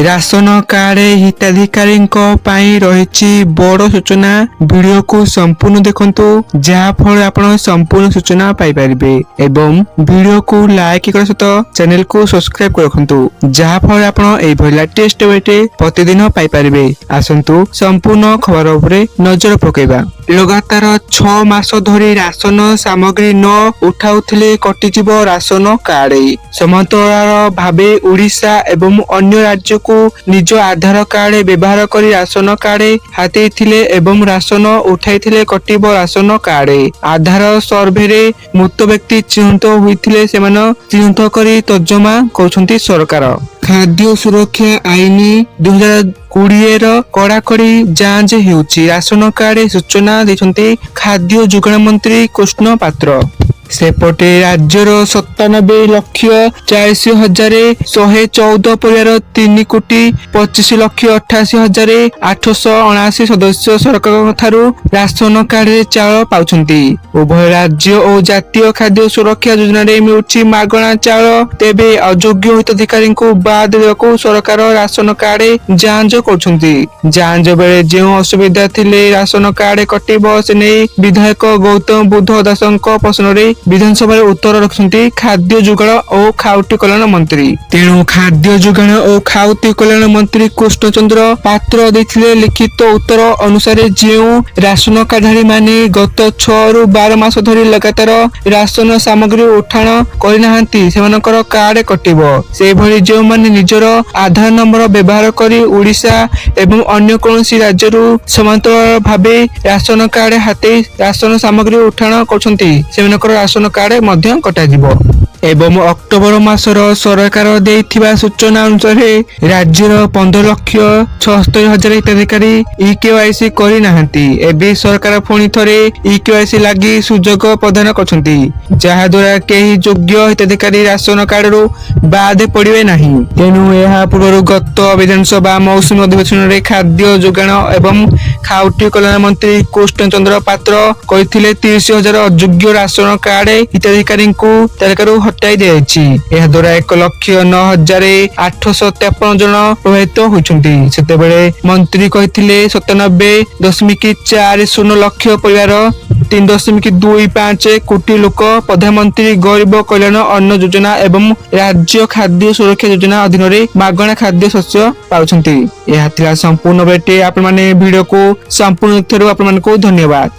Ration card हिताधिकारी रही बड़ सूचना। वीडियो को संपूर्ण देखंतु जहाँ फल आप संपूर्ण सूचना पाई परिबे एवं वीडियो को लाइक कर सहित चैनल को सब्सक्राइब कर रखंतु जहाँ फल आप लेटेस्ट वेटे प्रतिदिन पाई परिबे। आसंतु संपूर्ण खबर उपरे नजर पकेबा। लगातार 6 मास धरी राशन सामग्री न उठाउथिले कटिजिब राशन कार्ड। समांतर भावे ओडिशा एवं अन्य राज्य को निज आधार कार्ड व्यवहार करी राशन कार्ड हाथी थिले एवं राशन उठाइथिले कटिब राशन कार्ड। आधार सर्वे रे मृत व्यक्ति चिन्हित होइथिले सेमान चिन्हित करी तर्जमा करूछंती सरकार। खाद्य सुरक्षा आईन 2020 कड़ाकड़ी जांच हेउची राशन कार्ड सूचना देछंती खाद्य जोगाण मंत्री कृष्ण पात्र। सेपटे राज्यर 97,40,114 परिवार 3,25,88,879 सदस्य सरकार ठारू राशन कार्ड चाउल पाउछंती। उभय राज्य और जातीय खाद्य सुरक्षा योजना रे मिलुची मागणा चाउल। तेबे अयोग्य हिताधिकारी को बाद देको सरकार राशन कार्ड जांच करछंती। जांच बेले जे असुविधा थिले राशन कार्ड कटिबो से नै विधायक गौतम बुद्ध दासଙ୍କ प्रश्न रे विधानसभा उत्तर रखुंती खाद्य जोगाण और खाउटी कल्याण मंत्री। तेणु खाद्य जोगाण और खाउटी कल्याण मंत्री कृष्णचंद्र पात्र देथिले लिखित उत्तर अनुसार जेउ राशन कार्डधारी माने गत 6 रु 12 मास धरी लगातार राशन सामग्री उठाण करिनाहांती सेमानकर कार्ड कटिबो। से भली जेउ माने निजर आधार नंबर व्यवहार करी ओडिशा एवं अन्य कोनोसी राज्यरु समांतर भावे राशन कार्ड हाते राशन सामग्री उठाण करछंती सेमानकर राशन कार्ड मध्य कटाजिबो। एवं अक्टोबर मासर सरकार देथिबा सूचना अनुसार राज्यर 15,76,000 हिताधिकारी ईकेवाईसी करि नाहंती। एबे सरकार पुणी थरे ईकेवाईसी लागि सुजोग प्रदान करछंती जहा द्वारा केही योग्य हिताधिकारी राशन कार्ड रो बाद पड़िबे नाही। तेनु एहा पूर्व गत विधानसभा मौसुमी अधिवेशन रे खाद्य जोगाण एवं खाउटी कल्याण मंत्री कृष्णचंद्र पात्र कहिथिले 30,000 अयोग्य राशन कार्ड हिताधिकारी को तालिकारु हटाई दियाछि। एहा द्वारा 1,09,853 जन प्रभावित होइछन्ति। सेतेबेले मंत्री कहिथिले 97.40 लाख परिवार 3.25 कोटी लोक प्रधानमंत्री गरीब कल्याण अन्न योजना एवं राज्य खाद्य सुरक्षा योजना अधीन रे मागणा खाद्य शस्य पाउछन्ति। एहा थिला संपूर्ण बेटे आपण माने वीडियो को संपूर्ण थरु आपण मानको धन्यवाद।